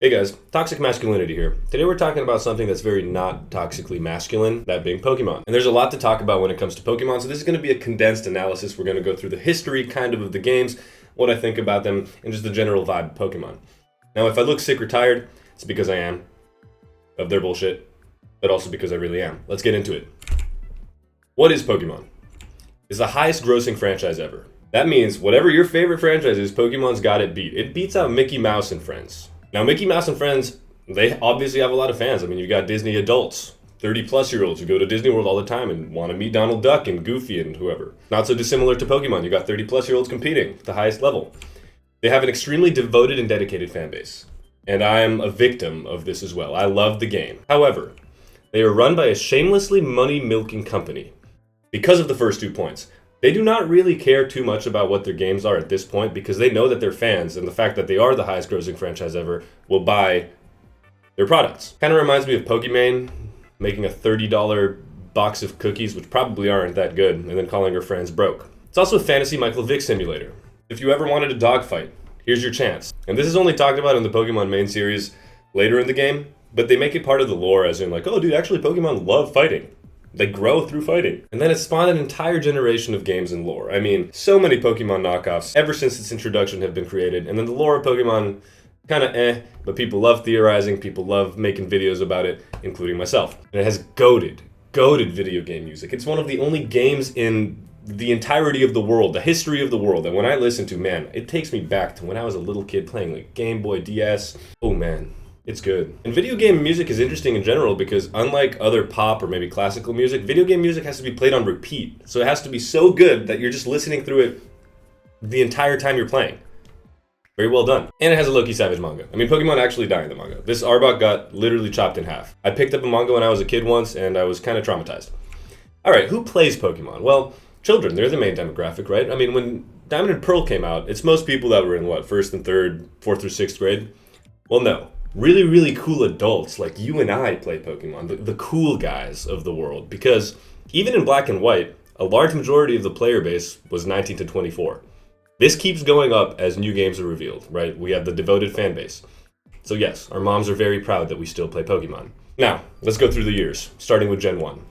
Hey guys, toxic masculinity here. Today we're talking about something that's very not toxically masculine, that being Pokemon. And there's a lot to talk about when it comes to Pokemon, so this is going to be a condensed analysis. We're going to go through the history kind of the games, what I think about them, and just the general vibe of Pokemon. Now if I look sick or tired, it's because I am, of their bullshit, but also because I really am. Let's get into it. What is Pokemon? It's the highest grossing franchise ever. That means whatever your favorite franchise is, Pokemon's got it beat. It beats out Mickey Mouse and Friends. Now, Mickey Mouse and Friends, they obviously have a lot of fans. I mean, you've got Disney adults, 30-plus-year-olds who go to Disney World all the time and want to meet Donald Duck and Goofy and whoever. Not so dissimilar to Pokemon. You got 30-plus-year-olds competing at the highest level. They have an extremely devoted and dedicated fan base. And I am a victim of this as well. I love the game. However, they are run by a shamelessly money-milking company. Because of the first 2 points. They do not really care too much about what their games are at this point because they know that their fans and the fact that they are the highest grossing franchise ever will buy their products. Kind of reminds me of Pokemon making a $30 box of cookies, which probably aren't that good, and then calling her friends broke. It's also a fantasy Michael Vick simulator. If you ever wanted a dogfight, here's your chance. And this is only talked about in the Pokemon main series later in the game, but they make it part of the lore as in like, oh dude, actually Pokemon love fighting. They grow through fighting. And then it spawned an entire generation of games and lore. I mean, so many Pokemon knockoffs ever since its introduction have been created. And then the lore of Pokemon, kind of but people love theorizing, people love making videos about it, including myself. And it has goated video game music. It's one of the only games in the entirety of the world, the history of the world, that when I listen to, man, it takes me back to when I was a little kid playing like Game Boy DS. Oh man. It's good. And video game music is interesting in general because unlike other pop or maybe classical music, video game music has to be played on repeat. So it has to be so good that you're just listening through it the entire time you're playing. Very well done. And it has a Loki Savage manga. I mean, Pokemon actually die in the manga. This Arbok got literally chopped in half. I picked up a manga when I was a kid once and I was kind of traumatized. Alright, who plays Pokemon? Well, children, they're the main demographic, right? I mean, when Diamond and Pearl came out, it's most people that were in what, 1st and 3rd, 4th through 6th grade? Well, no. Really cool adults like you and I play Pokemon, the cool guys of the world, because even in black and white, a large majority of the player base was 19 to 24. This keeps going up as new games are revealed, right? We have the devoted fan base. So yes, our moms are very proud that we still play Pokemon. Now, let's go through the years, starting with Gen 1.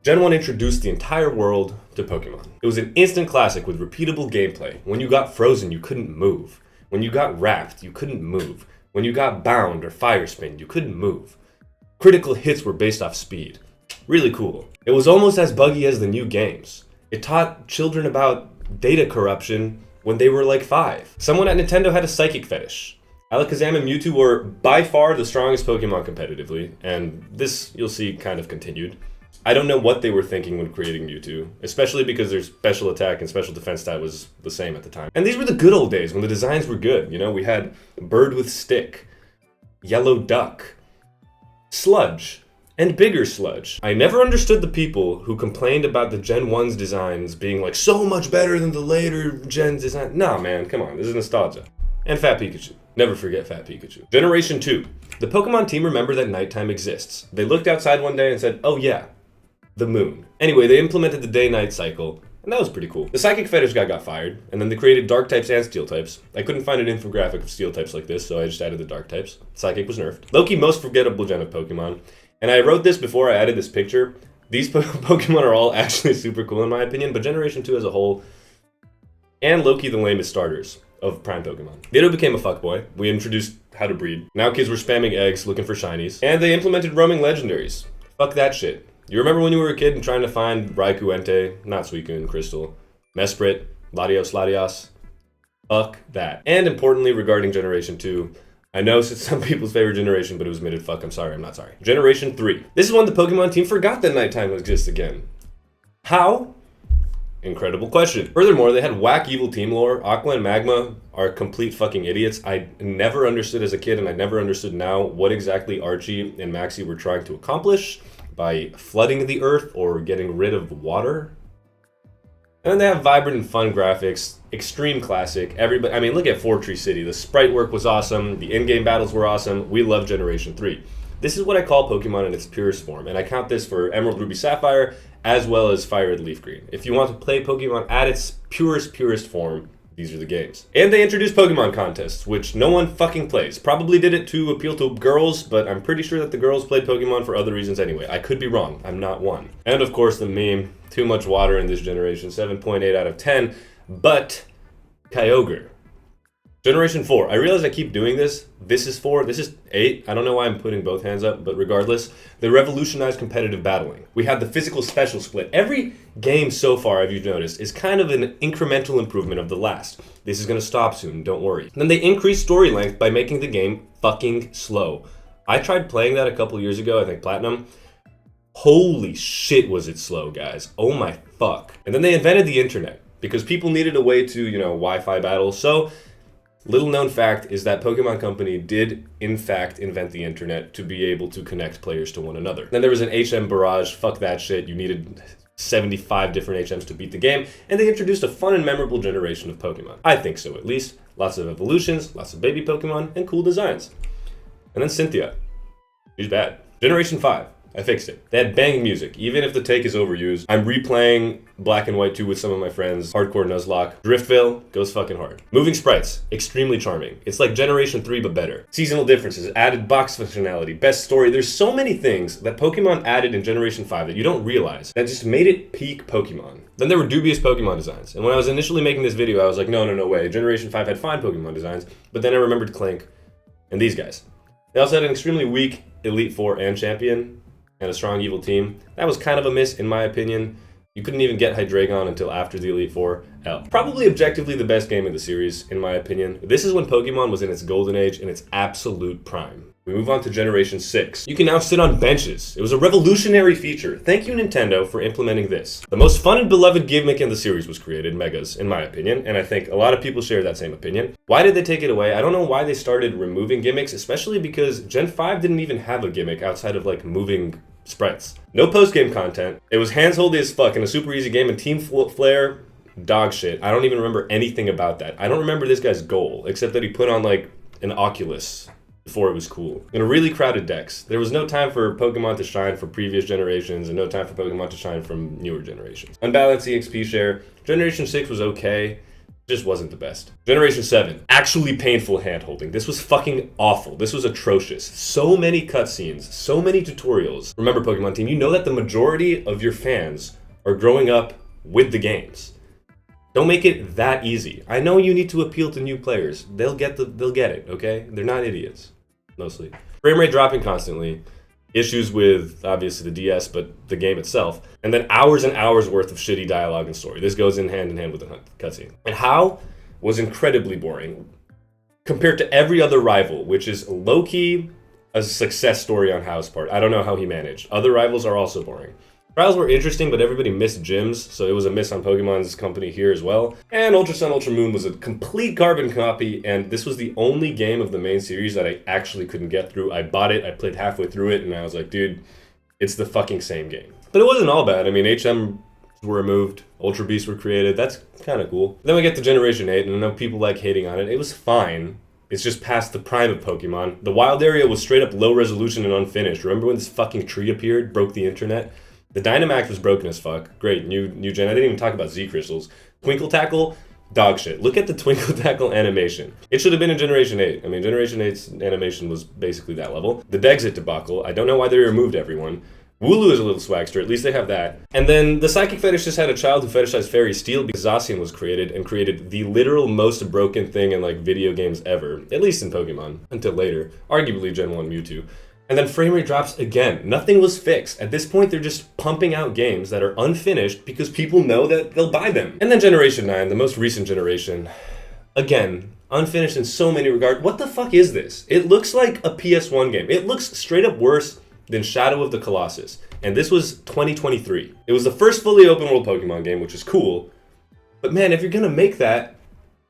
Gen 1 introduced the entire world to Pokemon. It was an instant classic with repeatable gameplay. When you got frozen, you couldn't move. When you got wrapped, you couldn't move. When you got bound or fire spin, you couldn't move. Critical hits were based off speed. Really cool. It was almost as buggy as the new games. It taught children about data corruption when they were like 5. Someone at Nintendo had a psychic fetish. Alakazam and Mewtwo were by far the strongest Pokemon competitively, and this, you'll see, kind of continued. I don't know what they were thinking when creating Mewtwo, especially because their special attack and special defense stat was the same at the time. And these were the good old days when the designs were good. You know, we had Bird with Stick, Yellow Duck, Sludge, and bigger Sludge. I never understood the people who complained about the Gen 1's designs being like so much better than the later Gen's design. Nah, man, come on, this is nostalgia. And Fat Pikachu. Never forget Fat Pikachu. Generation 2. The Pokemon team remembered that nighttime exists. They looked outside one day and said, oh yeah, the moon. Anyway, they implemented the day-night cycle, and that was pretty cool. The Psychic Fetish guy got fired, and then they created Dark types and Steel types. I couldn't find an infographic of Steel types like this, so I just added the Dark types. Psychic was nerfed. Loki, most forgettable gen of Pokemon. And I wrote this before I added this picture. These Pokemon are all actually super cool in my opinion, but Generation 2 as a whole, and Loki the lamest starters of Prime Pokemon. Ditto became a fuckboy. We introduced how to breed. Now kids were spamming eggs looking for shinies. And they implemented roaming legendaries. Fuck that shit. You remember when you were a kid and trying to find Raikou Entei, not Suicune, Crystal, Mesprit, Latios? Fuck that. And importantly, regarding Generation 2, I know it's some people's favorite generation, but it was admitted, fuck, I'm sorry, I'm not sorry. Generation 3. This is when the Pokemon team forgot that nighttime exists again. How? Incredible question. Furthermore, they had whack evil team lore. Aqua and Magma are complete fucking idiots. I never understood as a kid, and I never understood now what exactly Archie and Maxie were trying to accomplish by flooding the earth or getting rid of water. And then they have vibrant and fun graphics, extreme classic. Everybody, I mean, look at Fortree City. The sprite work was awesome. The in-game battles were awesome. We love Generation 3. This is what I call Pokemon in its purest form, and I count this for Emerald, Ruby, Sapphire, as well as Fire Red, Leaf Green. If you want to play Pokemon at its purest form, These are the games. And they introduced Pokemon contests, which no one fucking plays. Probably did it to appeal to girls, but I'm pretty sure that the girls played Pokemon for other reasons anyway. I could be wrong. I'm not one. And of course the meme, too much water in this generation, 7.8 out of 10. But Kyogre. Generation 4. I realize I keep doing this. This is 4. This is 8. I don't know why I'm putting both hands up, but regardless, they revolutionized competitive battling. We had the physical special split. Every game so far, if you've noticed, is kind of an incremental improvement of the last. This is going to stop soon, don't worry. And then they increased story length by making the game fucking slow. I tried playing that a couple years ago, I think Platinum. Holy shit was it slow, guys. Oh my fuck. And then they invented the internet because people needed a way to, Wi-Fi battle. So little known fact is that Pokemon Company did, in fact, invent the internet to be able to connect players to one another. Then there was an HM barrage. Fuck that shit. You needed 75 different HMs to beat the game. And they introduced a fun and memorable generation of Pokemon. I think so, at least. Lots of evolutions, lots of baby Pokemon, and cool designs. And then Cynthia. She's bad. Generation 5. I fixed it. They had banging music, even if the take is overused. I'm replaying Black and White 2 with some of my friends. Hardcore Nuzlocke. Driftville goes fucking hard. Moving sprites, extremely charming. It's like Generation 3 but better. Seasonal differences, added box functionality, best story. There's so many things that Pokemon added in Generation 5 that you don't realize that just made it peak Pokemon. Then there were dubious Pokemon designs. And when I was initially making this video, I was like, no way. Generation 5 had fine Pokemon designs. But then I remembered Clink and these guys. They also had an extremely weak Elite Four and Champion, and a strong evil team. That was kind of a miss in my opinion. You couldn't even get Hydreigon until after the Elite Four. Hell, probably objectively the best game of the series, in my opinion. This is when Pokemon was in its golden age, in its absolute prime. We move on to Generation 6. You can now sit on benches. It was a revolutionary feature. Thank you, Nintendo, for implementing this. The most fun and beloved gimmick in the series was created, Megas, in my opinion, and I think a lot of people share that same opinion. Why did they take it away? I don't know why they started removing gimmicks, especially because Gen 5 didn't even have a gimmick outside of, moving sprites. No post-game content. It was hands-holdy as fuck in a super easy game, and Team Flare, dog shit. I don't even remember anything about that. I don't remember this guy's goal, except that he put on, an Oculus before it was cool. In a really crowded decks. There was no time for Pokemon to shine from previous generations, and no time for Pokemon to shine from newer generations. Unbalanced EXP share. Generation 6 was okay. Just wasn't the best. Generation 7, actually painful hand-holding. This was fucking awful. This was atrocious. So many cutscenes, so many tutorials. Remember, Pokemon team, you know that the majority of your fans are growing up with the games. Don't make it that easy. I know you need to appeal to new players. They'll get it, okay? They're not idiots, mostly. Frame rate dropping constantly. Issues with, obviously, the DS, but the game itself. And then hours and hours worth of shitty dialogue and story. This goes in hand with the cutscene. And How was incredibly boring compared to every other rival, which is low-key a success story on How's part. I don't know how he managed. Other rivals are also boring. Trials were interesting, but everybody missed gyms, so it was a miss on Pokemon's company here as well. And Ultra Sun, Ultra Moon was a complete carbon copy, and this was the only game of the main series that I actually couldn't get through. I bought it, I played halfway through it, and I was like, dude, it's the fucking same game. But it wasn't all bad. I mean, HM were removed, Ultra Beasts were created, that's kind of cool. Then we get to Generation 8, and I know people like hating on it. It was fine. It's just past the prime of Pokemon. The wild area was straight up low resolution and unfinished. Remember when this fucking tree appeared, broke the internet? The Dynamax was broken as fuck. Great, new gen. I didn't even talk about Z-Crystals. Twinkle Tackle, dog shit. Look at the Twinkle Tackle animation. It should have been in Generation 8. I mean, Generation 8's animation was basically that level. The Dexit debacle, I don't know why they removed everyone. Wooloo is a little swagster, at least they have that. And then the Psychic Fetish just had a child who fetishized Fairy Steel because Zacian was created and created the literal most broken thing in video games ever. At least in Pokemon, until later. Arguably Gen 1 Mewtwo. And then frame rate drops again. Nothing was fixed. At this point, they're just pumping out games that are unfinished because people know that they'll buy them. And then Generation 9, the most recent generation. Again, unfinished in so many regards. What the fuck is this? It looks like a PS1 game. It looks straight up worse than Shadow of the Colossus. And this was 2023. It was the first fully open world Pokemon game, which is cool. But man, if you're gonna make that,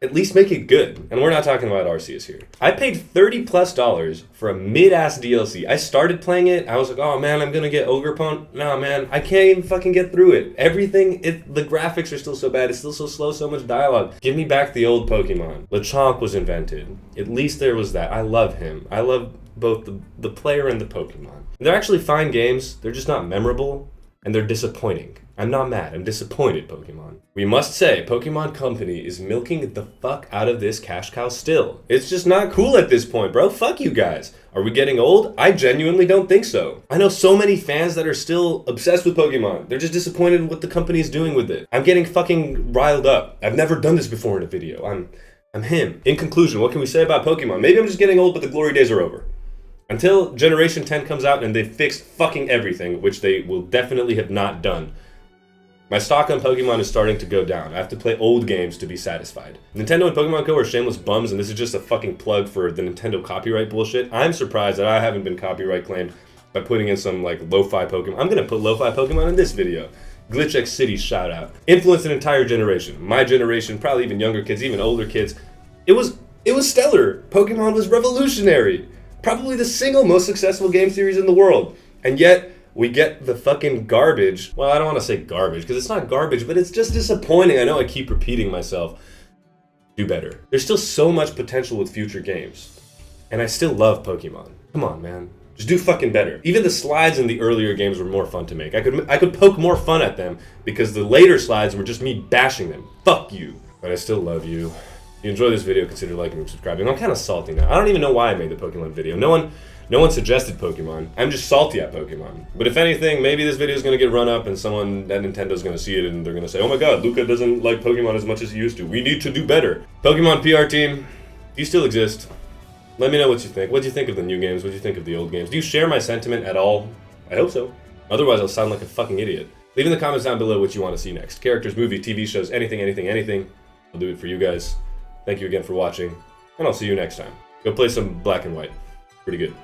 at least make it good. And we're not talking about Arceus here. I paid $30+ for a mid-ass DLC. I started playing it. I was like, oh man, I'm gonna get Ogerpon. No man, I can't even fucking get through it. The graphics are still so bad. It's still so slow, so much dialogue. Give me back the old Pokemon. Lechonk was invented. At least there was that. I love him. I love both the player and the Pokemon. They're actually fine games. They're just not memorable. and they're disappointing. I'm not mad, I'm disappointed, Pokemon. We must say, Pokemon Company is milking the fuck out of this cash cow still. It's just not cool at this point, bro. Fuck you guys. Are we getting old? I genuinely don't think so. I know so many fans that are still obsessed with Pokemon. They're just disappointed in what the company is doing with it. I'm getting fucking riled up. I've never done this before in a video. I'm him. In conclusion, what can we say about Pokemon? Maybe I'm just getting old, but the glory days are over. Until Generation 10 comes out and they've fixed fucking everything, which they will definitely have not done. My stock on Pokemon is starting to go down. I have to play old games to be satisfied. Nintendo and Pokemon Co. are shameless bums, and this is just a fucking plug for the Nintendo copyright bullshit. I'm surprised that I haven't been copyright claimed by putting in some like lo-fi Pokemon. I'm gonna put lo-fi Pokemon in this video. Glitch X City shout out. Influenced an entire generation. My generation, probably even younger kids, even older kids. It was stellar. Pokemon was revolutionary. Probably the single most successful game series in the world. And yet, we get the fucking garbage. Well, I don't want to say garbage, because it's not garbage, but it's just disappointing. I know I keep repeating myself. Do better. There's still so much potential with future games. And I still love Pokemon. Come on, man. Just do fucking better. Even the slides in the earlier games were more fun to make. I could poke more fun at them, because the later slides were just me bashing them. Fuck you. But I still love you. If you enjoy this video, consider liking and subscribing. I'm kind of salty now. I don't even know why I made the Pokemon video. No one suggested Pokemon. I'm just salty at Pokemon. But if anything, maybe this video is going to get run up and someone at Nintendo's going to see it and they're going to say, oh my god, Luca doesn't like Pokemon as much as he used to. We need to do better. Pokemon PR team, do you still exist? Let me know what you think. What do you think of the new games? What do you think of the old games? Do you share my sentiment at all? I hope so. Otherwise, I'll sound like a fucking idiot. Leave in the comments down below what you want to see next. Characters, movie, TV shows, anything. I'll do it for you guys. Thank you again for watching, and I'll see you next time. Go play some Black and White. Pretty good.